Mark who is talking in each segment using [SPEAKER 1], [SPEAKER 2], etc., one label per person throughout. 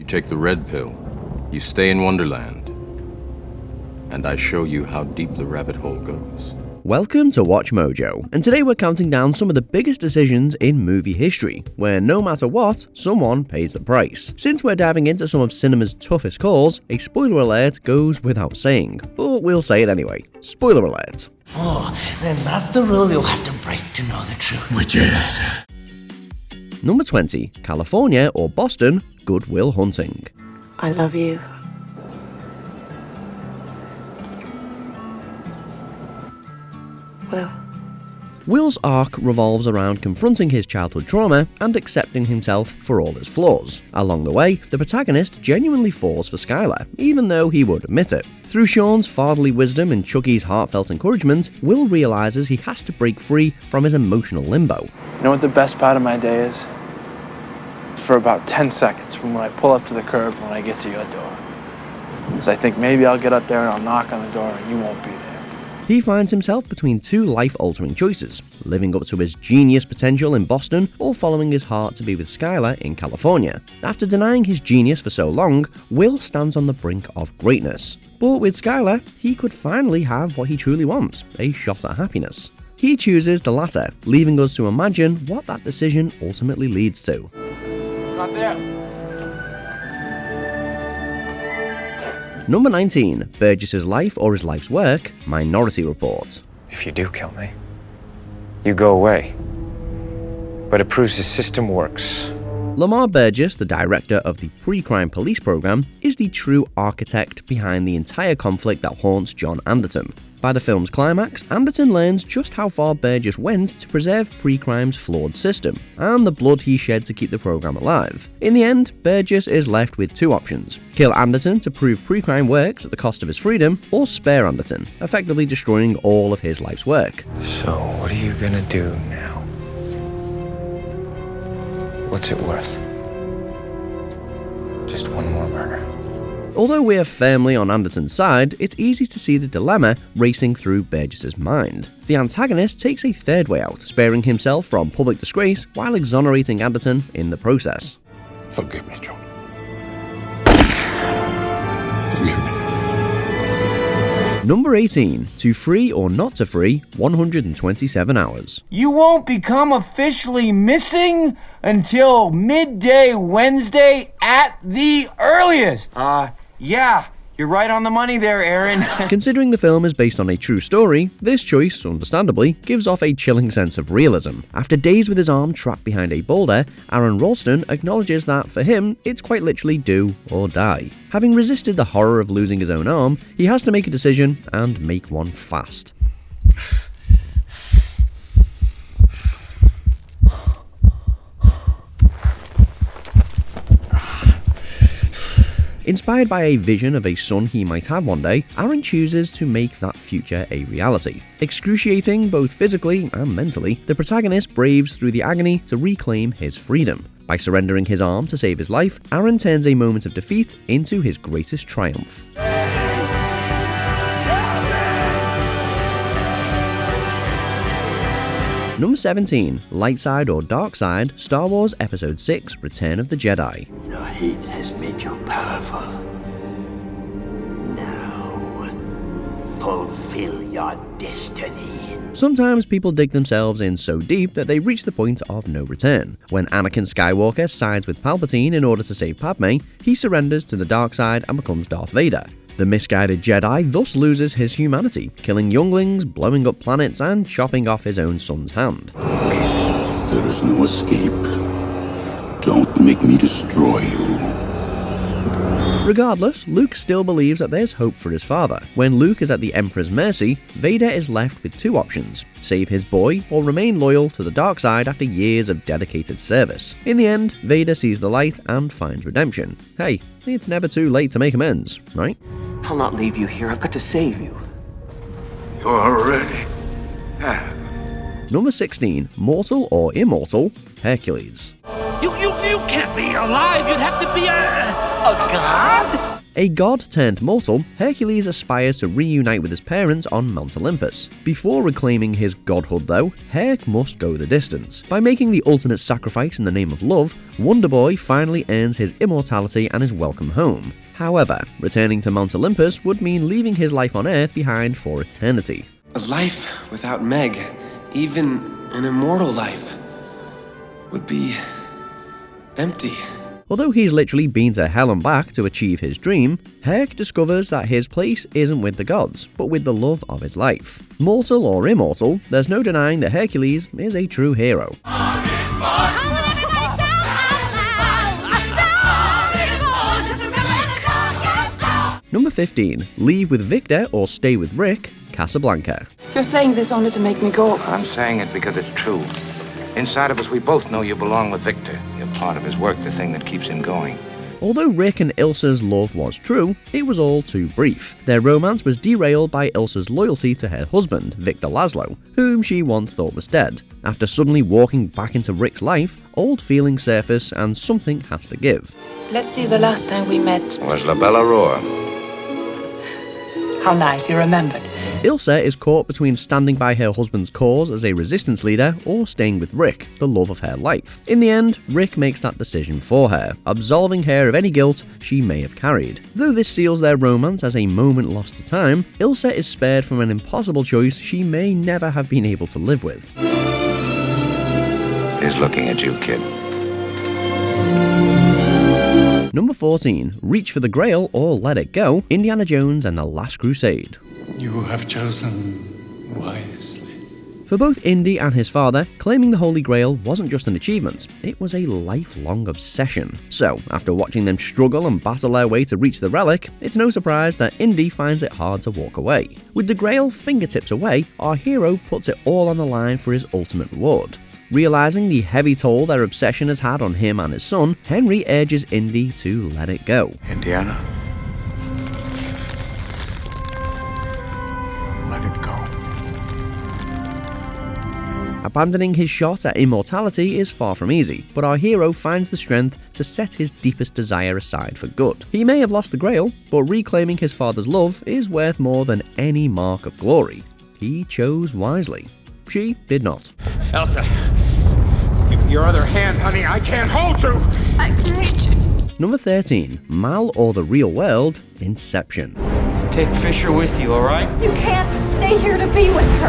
[SPEAKER 1] You take the red pill, you stay in Wonderland, and I show you how deep the rabbit hole goes.
[SPEAKER 2] Welcome to Watch Mojo, and today we're counting down some of the biggest decisions in movie history, where no matter what, someone pays the price. Since we're diving into some of cinema's toughest calls, a spoiler alert goes without saying, but we'll say it anyway. Spoiler alert.
[SPEAKER 3] Oh, then that's the rule you'll have to break to know the truth.
[SPEAKER 4] Which is?
[SPEAKER 2] Number 20, California or Boston, Good Will Hunting.
[SPEAKER 5] I love you. Will.
[SPEAKER 2] Will's arc revolves around confronting his childhood trauma and accepting himself for all his flaws. Along the way, the protagonist genuinely falls for Skylar, even though he won't admit it. Through Sean's fatherly wisdom and Chucky's heartfelt encouragement, Will realizes he has to break free from his emotional limbo.
[SPEAKER 6] You know what the best part of my day is? For about 10 seconds from when I pull up to the curb when I get to your door. Because I think maybe I'll get up there and I'll knock on the door and you won't be there.
[SPEAKER 2] He finds himself between two life-altering choices, living up to his genius potential in Boston or following his heart to be with Skylar in California. After denying his genius for so long, Will stands on the brink of greatness. But with Skylar, he could finally have what he truly wants, a shot at happiness. He chooses the latter, leaving us to imagine what that decision ultimately leads to.
[SPEAKER 6] It's not there.
[SPEAKER 2] Number 19, Burgess's life or his life's work, Minority Report.
[SPEAKER 7] If you do kill me, you go away. But it proves the system works.
[SPEAKER 2] Lamar Burgess, the director of the pre-crime police program, is the true architect behind the entire conflict that haunts John Anderton. By the film's climax, Anderton learns just how far Burgess went to preserve pre-crime's flawed system, and the blood he shed to keep the program alive. In the end, Burgess is left with two options: kill Anderton to prove pre-crime works at the cost of his freedom, or spare Anderton, effectively destroying all of his life's work.
[SPEAKER 7] So, what are you gonna do now? What's it worth? Just one more murder.
[SPEAKER 2] Although we're firmly on Anderton's side, it's easy to see the dilemma racing through Burgess's mind. The antagonist takes a third way out, sparing himself from public disgrace while exonerating Anderton in the process.
[SPEAKER 4] Forgive me, John. Forgive me.
[SPEAKER 2] Number 18, To Free or Not to Free, 127 Hours.
[SPEAKER 8] You won't become officially missing until midday Wednesday at the earliest. Yeah, you're right on the money there, Aaron.
[SPEAKER 2] Considering the film is based on a true story, this choice, understandably, gives off a chilling sense of realism. After days with his arm trapped behind a boulder, Aaron Ralston acknowledges that, for him, it's quite literally do or die. Having resisted the horror of losing his own arm, he has to make a decision, and make one fast. Inspired by a vision of a son he might have one day, Aaron chooses to make that future a reality. Excruciating both physically and mentally, the protagonist braves through the agony to reclaim his freedom. By surrendering his arm to save his life, Aaron turns a moment of defeat into his greatest triumph. Number 17, Light Side or Dark Side, Star Wars Episode 6, Return of the Jedi.
[SPEAKER 3] Your hate has made you powerful. Now, fulfill your destiny.
[SPEAKER 2] Sometimes people dig themselves in so deep that they reach the point of no return. When Anakin Skywalker sides with Palpatine in order to save Padme, he surrenders to the dark side and becomes Darth Vader. The misguided Jedi thus loses his humanity, killing younglings, blowing up planets, and chopping off his own son's hand.
[SPEAKER 4] There is no escape. Don't make me destroy you.
[SPEAKER 2] Regardless, Luke still believes that there's hope for his father. When Luke is at the Emperor's mercy, Vader is left with two options: save his boy or remain loyal to the dark side after years of dedicated service. In the end, Vader sees the light and finds redemption. Hey, it's never too late to make amends, right?
[SPEAKER 3] I'll not leave you here. I've got to save you.
[SPEAKER 4] You already have.
[SPEAKER 2] Number 16, Mortal or Immortal, Hercules.
[SPEAKER 9] You can't be alive. You'd have to be a god?
[SPEAKER 2] A god turned mortal, Hercules aspires to reunite with his parents on Mount Olympus. Before reclaiming his godhood though, Herc must go the distance. By making the ultimate sacrifice in the name of love, Wonder Boy finally earns his immortality and is welcome home. However, returning to Mount Olympus would mean leaving his life on Earth behind for eternity.
[SPEAKER 5] A life without Meg, even an immortal life, would be empty.
[SPEAKER 2] Although he's literally been to hell and back to achieve his dream, Herc discovers that his place isn't with the gods, but with the love of his life. Mortal or immortal, there's no denying that Hercules is a true hero. Number 15. Leave with Victor or stay with Rick, Casablanca.
[SPEAKER 9] You're saying this only to make me go.
[SPEAKER 10] I'm saying it because it's true. Inside of us, we both know you belong with Victor. You're part of his work, the thing that keeps him going.
[SPEAKER 2] Although Rick and Ilsa's love was true, it was all too brief. Their romance was derailed by Ilsa's loyalty to her husband, Victor Laszlo, whom she once thought was dead. After suddenly walking back into Rick's life, old feelings surface and something has to give.
[SPEAKER 9] Let's see, the last time we met.
[SPEAKER 10] Was La Bella Roar.
[SPEAKER 9] How nice you remembered.
[SPEAKER 2] Ilsa is caught between standing by her husband's cause as a resistance leader or staying with Rick, the love of her life. In the end, Rick makes that decision for her, absolving her of any guilt she may have carried. Though this seals their romance as a moment lost to time, Ilsa is spared from an impossible choice she may never have been able to live with.
[SPEAKER 10] He's looking at you, kid.
[SPEAKER 2] Number 14. Reach for the Grail or Let It Go, Indiana Jones and the Last Crusade.
[SPEAKER 11] You have chosen wisely.
[SPEAKER 2] For both Indy and his father, claiming the Holy Grail wasn't just an achievement, it was a lifelong obsession. So, after watching them struggle and battle their way to reach the relic, it's no surprise that Indy finds it hard to walk away. With the Grail fingertips away, our hero puts it all on the line for his ultimate reward. Realizing the heavy toll their obsession has had on him and his son, Henry urges Indy to let it go.
[SPEAKER 11] Indiana, let it go.
[SPEAKER 2] Abandoning his shot at immortality is far from easy, but our hero finds the strength to set his deepest desire aside for good. He may have lost the Grail, but reclaiming his father's love is worth more than any mark of glory. He chose wisely. She did not.
[SPEAKER 12] Elsa, your other hand, honey, I can't hold you!
[SPEAKER 9] I can reach it.
[SPEAKER 2] Number 13. Mal or the Real World, Inception.
[SPEAKER 8] Take Fisher with you, alright?
[SPEAKER 9] You can't stay here to be with her.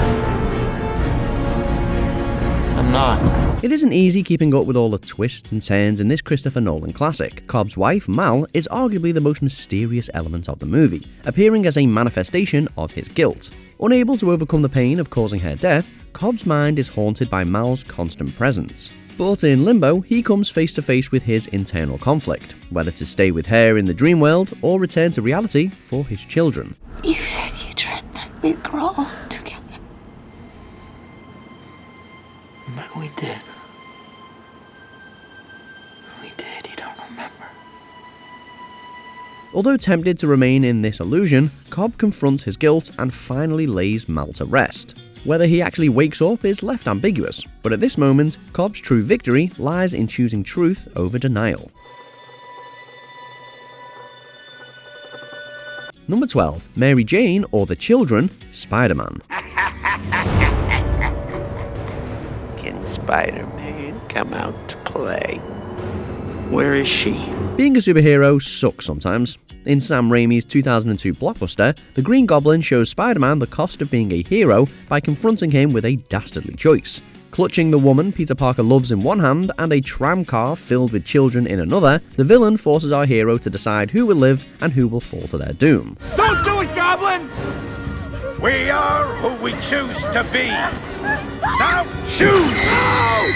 [SPEAKER 8] I'm not.
[SPEAKER 2] It isn't easy keeping up with all the twists and turns in this Christopher Nolan classic. Cobb's wife, Mal, is arguably the most mysterious element of the movie, appearing as a manifestation of his guilt. Unable to overcome the pain of causing her death, Cobb's mind is haunted by Mal's constant presence. But in limbo, he comes face to face with his internal conflict, whether to stay with her in the dream world or return to reality for his children.
[SPEAKER 3] You said you dreamt that we'd grow old together. But we did. We did, you don't remember.
[SPEAKER 2] Although tempted to remain in this illusion, Cobb confronts his guilt and finally lays Mal to rest. Whether he actually wakes up is left ambiguous, but at this moment, Cobb's true victory lies in choosing truth over denial. Number 12. Mary Jane or the Children, Spider-Man.
[SPEAKER 13] Can Spider-Man come out to play? Where is she?
[SPEAKER 2] Being a superhero sucks sometimes. In Sam Raimi's 2002 blockbuster, the Green Goblin shows Spider-Man the cost of being a hero by confronting him with a dastardly choice. Clutching the woman Peter Parker loves in one hand and a tram car filled with children in another, the villain forces our hero to decide who will live and who will fall to their doom.
[SPEAKER 12] Don't do it, Goblin! We are who we choose to be. Now choose!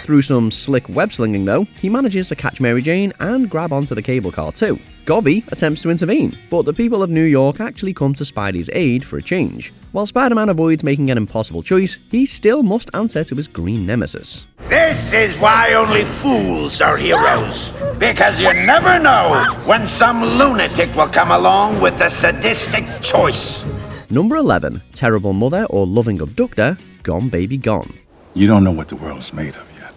[SPEAKER 2] Through some slick web-slinging though, he manages to catch Mary Jane and grab onto the cable car too. Gobby attempts to intervene, but the people of New York actually come to Spidey's aid for a change. While Spider-Man avoids making an impossible choice, he still must answer to his green nemesis.
[SPEAKER 12] This is why only fools are heroes. Because you never know when some lunatic will come along with a sadistic choice.
[SPEAKER 2] Number 11. Terrible Mother or Loving Abductor, Gone Baby Gone.
[SPEAKER 4] You don't know what the world is made of yet.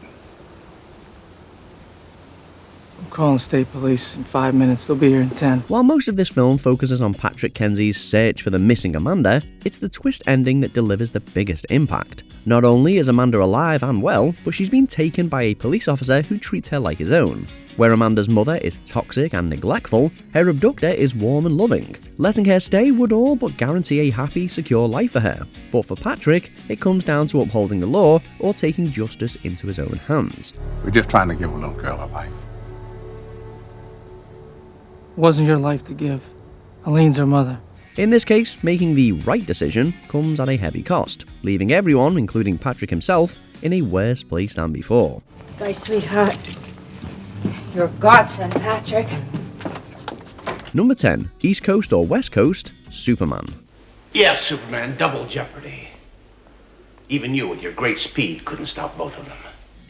[SPEAKER 6] I'm calling state police in 5 minutes. They'll be here in 10.
[SPEAKER 2] While most of this film focuses on Patrick Kenzie's search for the missing Amanda, it's the twist ending that delivers the biggest impact. Not only is Amanda alive and well, but she's been taken by a police officer who treats her like his own. Where Amanda's mother is toxic and neglectful, her abductor is warm and loving. Letting her stay would all but guarantee a happy, secure life for her. But for Patrick, it comes down to upholding the law or taking justice into his own hands.
[SPEAKER 11] We're just trying to give a little girl a life.
[SPEAKER 6] It wasn't your life to give. Elaine's her mother.
[SPEAKER 2] In this case, making the right decision comes at a heavy cost, leaving everyone, including Patrick himself, in a worse place than before.
[SPEAKER 9] Bye, sweetheart. You're a godsend, Patrick.
[SPEAKER 2] Number 10. East Coast or West Coast, Superman.
[SPEAKER 12] Yes, Superman, double jeopardy. Even you with your great speed couldn't stop both of them.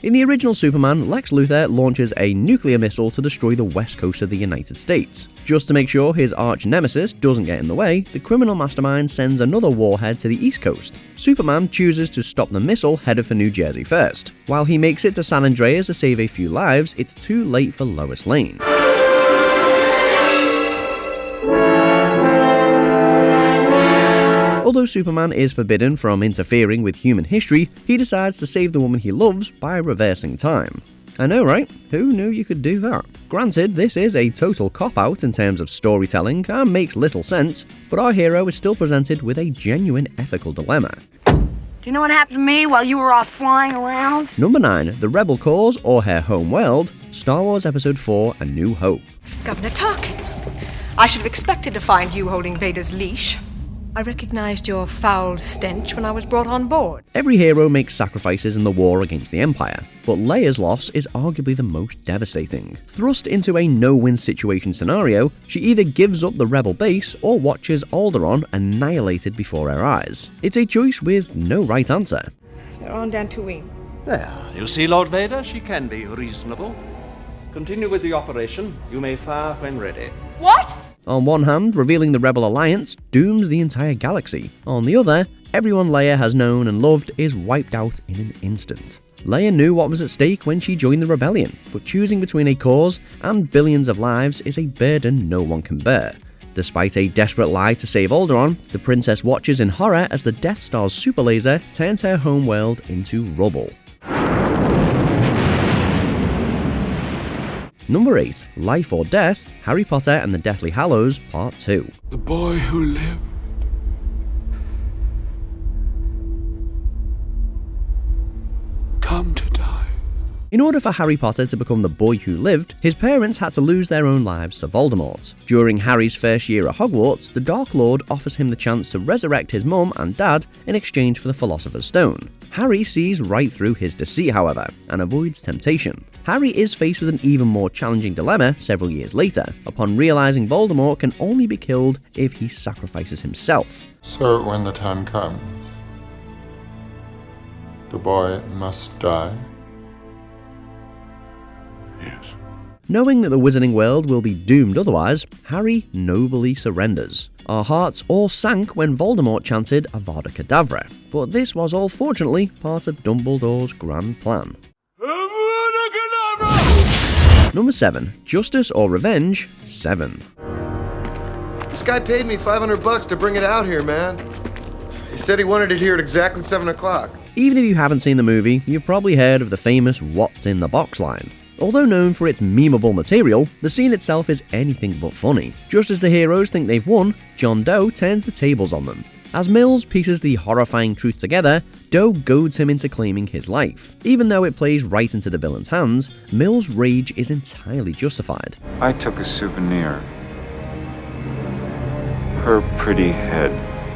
[SPEAKER 2] In the original Superman, Lex Luthor launches a nuclear missile to destroy the west coast of the United States. Just to make sure his arch-nemesis doesn't get in the way, the criminal mastermind sends another warhead to the east coast. Superman chooses to stop the missile headed for New Jersey first. While he makes it to San Andreas to save a few lives, it's too late for Lois Lane. Although Superman is forbidden from interfering with human history, he decides to save the woman he loves by reversing time. I know, right? Who knew you could do that? Granted, this is a total cop-out in terms of storytelling and makes little sense, but our hero is still presented with a genuine ethical dilemma.
[SPEAKER 9] Do you know what happened to me while you were off flying around?
[SPEAKER 2] Number 9. The Rebel Cause or Her Home World, Star Wars Episode 4 A New Hope.
[SPEAKER 14] Governor Tarkin, I should have expected to find you holding Vader's leash. I recognized your foul stench when I was brought on board.
[SPEAKER 2] Every hero makes sacrifices in the war against the Empire, but Leia's loss is arguably the most devastating. Thrust into a no-win situation scenario, she either gives up the rebel base or watches Alderaan annihilated before her eyes. It's a choice with no right answer.
[SPEAKER 14] They're on Dantooine.
[SPEAKER 15] There, you see, Lord Vader, she can be reasonable. Continue with the operation. You may fire when ready.
[SPEAKER 14] What?
[SPEAKER 2] On one hand, revealing the Rebel Alliance dooms the entire galaxy. On the other, everyone Leia has known and loved is wiped out in an instant. Leia knew what was at stake when she joined the rebellion, but choosing between a cause and billions of lives is a burden no one can bear. Despite a desperate lie to save Alderaan, the princess watches in horror as the Death Star's super laser turns her homeworld into rubble. Number 8. Life or Death, Harry Potter and the Deathly Hallows, Part 2.
[SPEAKER 11] The boy who lived come to die.
[SPEAKER 2] In order for Harry Potter to become the boy who lived, his parents had to lose their own lives to Voldemort. During Harry's first year at Hogwarts, the Dark Lord offers him the chance to resurrect his mum and dad in exchange for the Philosopher's Stone. Harry sees right through his deceit, however, and avoids temptation. Harry is faced with an even more challenging dilemma several years later, upon realizing Voldemort can only be killed if he sacrifices himself.
[SPEAKER 16] So when the time comes, the boy must die?
[SPEAKER 11] Yes.
[SPEAKER 2] Knowing that the wizarding world will be doomed otherwise, Harry nobly surrenders. Our hearts all sank when Voldemort chanted Avada Kedavra, but this was all fortunately part of Dumbledore's grand plan. Number 7. Justice or Revenge, 7.
[SPEAKER 17] This guy paid me $500 to bring it out here, man. He said he wanted it here at exactly 7 o'clock.
[SPEAKER 2] Even if you haven't seen the movie, you've probably heard of the famous "What's in the box" line. Although known for its memeable material, the scene itself is anything but funny. Just as the heroes think they've won, John Doe turns the tables on them. As Mills pieces the horrifying truth together, Doe goads him into claiming his life. Even though it plays right into the villain's hands, Mills' rage is entirely justified.
[SPEAKER 18] I took a souvenir. Her pretty head.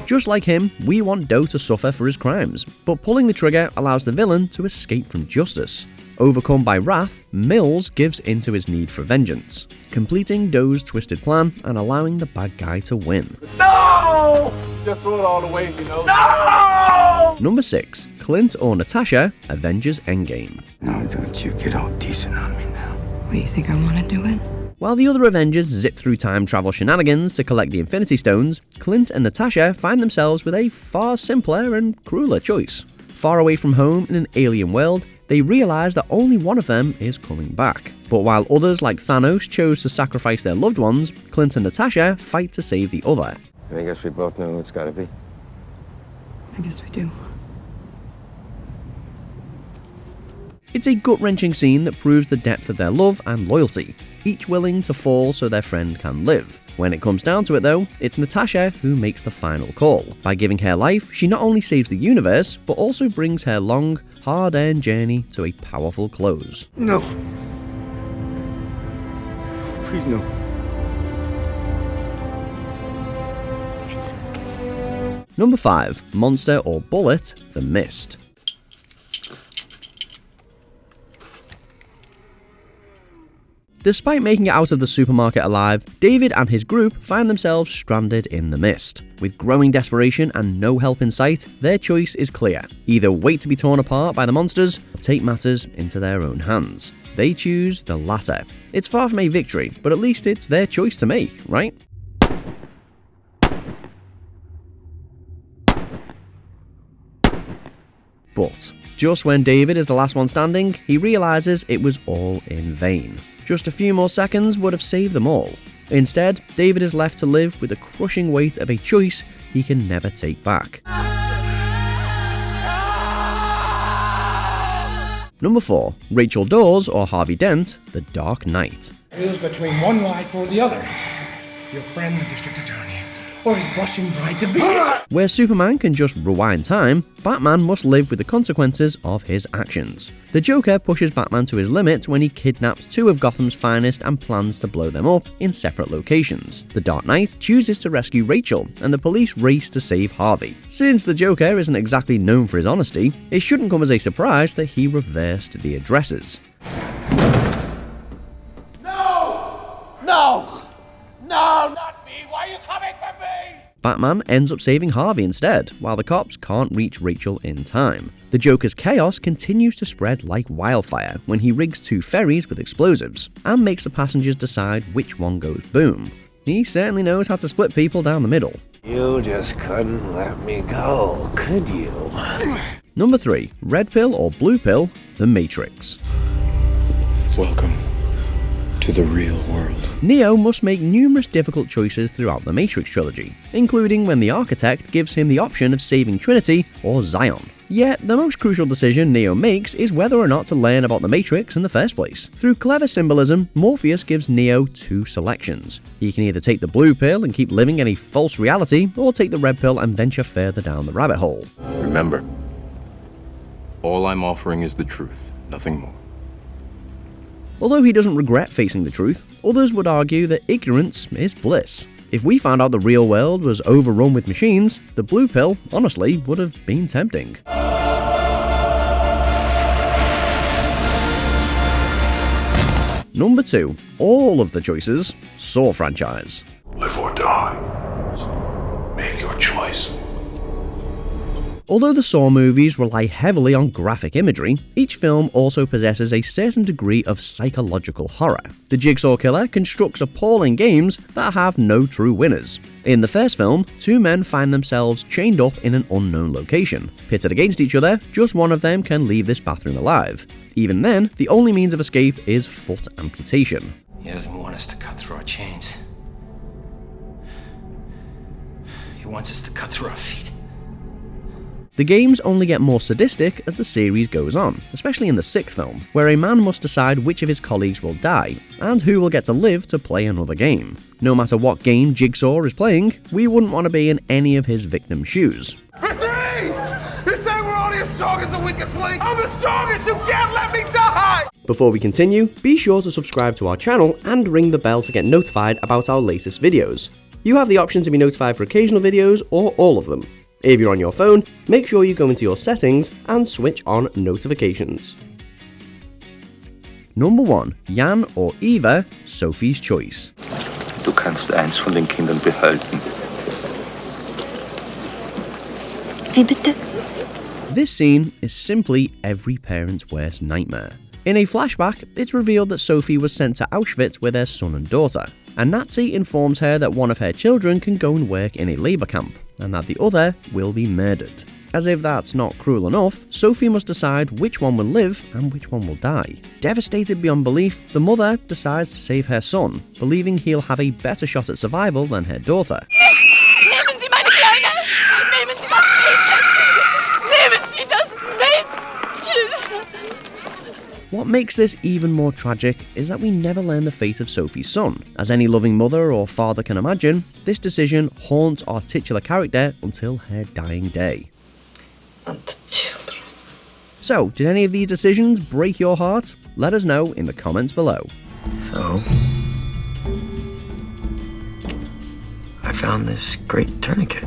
[SPEAKER 2] Just like him, we want Doe to suffer for his crimes, but pulling the trigger allows the villain to escape from justice. Overcome by wrath, Mills gives in to his need for vengeance, completing Doe's twisted plan and allowing the bad guy to win.
[SPEAKER 15] No! Just throw it all away, you know. No!
[SPEAKER 2] Number 6. Clint or Natasha, Avengers Endgame.
[SPEAKER 3] Now don't you get all decent on me now.
[SPEAKER 14] What, you think I want to do it?
[SPEAKER 2] While the other Avengers zip through time travel shenanigans to collect the Infinity Stones, Clint and Natasha find themselves with a far simpler and crueler choice. Far away from home in an alien world, they realise that only one of them is coming back. But while others like Thanos chose to sacrifice their loved ones, Clint and Natasha fight to save the other.
[SPEAKER 19] I guess we both know who it's gotta be.
[SPEAKER 9] I guess we do.
[SPEAKER 2] It's a gut-wrenching scene that proves the depth of their love and loyalty, each willing to fall so their friend can live. When it comes down to it though, it's Natasha who makes the final call. By giving her life, she not only saves the universe, but also brings her long, hard-earned journey to a powerful close.
[SPEAKER 19] No. Please no.
[SPEAKER 9] It's okay.
[SPEAKER 2] Number 5. Monster or Bullet, The Mist. Despite making it out of the supermarket alive, David and his group find themselves stranded in the mist. With growing desperation and no help in sight, their choice is clear. Either wait to be torn apart by the monsters, or take matters into their own hands. They choose the latter. It's far from a victory, but at least it's their choice to make, right? But just when David is the last one standing, he realises it was all in vain. Just a few more seconds would have saved them all. Instead, David is left to live with the crushing weight of a choice he can never take back. Number 4. Rachel Dawes or Harvey Dent, The Dark Knight.
[SPEAKER 20] Choose between one life or the other. Your friend, the district attorney, or his blushing bride to be.
[SPEAKER 2] Where Superman can just rewind time, Batman must live with the consequences of his actions. The Joker pushes Batman to his limit when he kidnaps 2 of Gotham's finest and plans to blow them up in separate locations. The Dark Knight chooses to rescue Rachel, and the police race to save Harvey. Since the Joker isn't exactly known for his honesty, it shouldn't come as a surprise that he reversed the addresses.
[SPEAKER 12] No, not me! Why are you coming for me?
[SPEAKER 2] Batman ends up saving Harvey instead, while the cops can't reach Rachel in time. The Joker's chaos continues to spread like wildfire when he rigs 2 ferries with explosives, and makes the passengers decide which one goes boom. He certainly knows how to split people down the middle.
[SPEAKER 13] You just couldn't let me go, could you?
[SPEAKER 2] Number 3. Red Pill or Blue Pill, The Matrix.
[SPEAKER 21] Welcome to the real world.
[SPEAKER 2] Neo must make numerous difficult choices throughout the Matrix trilogy, including when the Architect gives him the option of saving Trinity or Zion. Yet, the most crucial decision Neo makes is whether or not to learn about the Matrix in the first place. Through clever symbolism, Morpheus gives Neo 2 selections. He can either take the blue pill and keep living in a false reality, or take the red pill and venture further down the rabbit hole.
[SPEAKER 1] Remember, all I'm offering is the truth, nothing more.
[SPEAKER 2] Although he doesn't regret facing the truth, others would argue that ignorance is bliss. If we found out the real world was overrun with machines, the blue pill, honestly, would have been tempting. Number 2. All of the choices, Saw franchise.
[SPEAKER 11] Live or die. Make your choice.
[SPEAKER 2] Although the Saw movies rely heavily on graphic imagery, each film also possesses a certain degree of psychological horror. The Jigsaw Killer constructs appalling games that have no true winners. In the first film, 2 men find themselves chained up in an unknown location. Pitted against each other, just one of them can leave this bathroom alive. Even then, the only means of escape is foot amputation.
[SPEAKER 5] He doesn't want us to cut through our chains. He wants us to cut through our feet.
[SPEAKER 2] The games only get more sadistic as the series goes on, especially in the 6th film, where a man must decide which of his colleagues will die, and who will get to live to play another game. No matter what game Jigsaw is playing, we wouldn't want to be in any of his victims' shoes.
[SPEAKER 12] You say we're only as strong as the weakest link? I'm as strong as you can't let me die!
[SPEAKER 2] Before we continue, be sure to subscribe to our channel and ring the bell to get notified about our latest videos. You have the option to be notified for occasional videos or all of them. If you're on your phone, make sure you go into your settings and switch on notifications. Number 1. Jan or Eva, Sophie's Choice.
[SPEAKER 22] Du kannst eins von den Kindern behalten.
[SPEAKER 9] Wie bitte?
[SPEAKER 2] This scene is simply every parent's worst nightmare. In a flashback, it's revealed that Sophie was sent to Auschwitz with her son and daughter. A Nazi informs her that one of her children can go and work in a labour camp, and that the other will be murdered. As if that's not cruel enough, Sophie must decide which one will live and which one will die. Devastated beyond belief, the mother decides to save her son, believing he'll have a better shot at survival than her daughter.
[SPEAKER 7] Nehmen Sie meine Kleine! Nehmen Sie das Mädchen! Nehmen Sie das Mädchen!
[SPEAKER 2] What makes this even more tragic is that we never learn the fate of Sophie's son. As any loving mother or father can imagine, this decision haunts our titular character until her dying day.
[SPEAKER 3] And the children.
[SPEAKER 2] So, did any of these decisions break your heart? Let us know in the comments below.
[SPEAKER 3] So, I found this great tourniquet.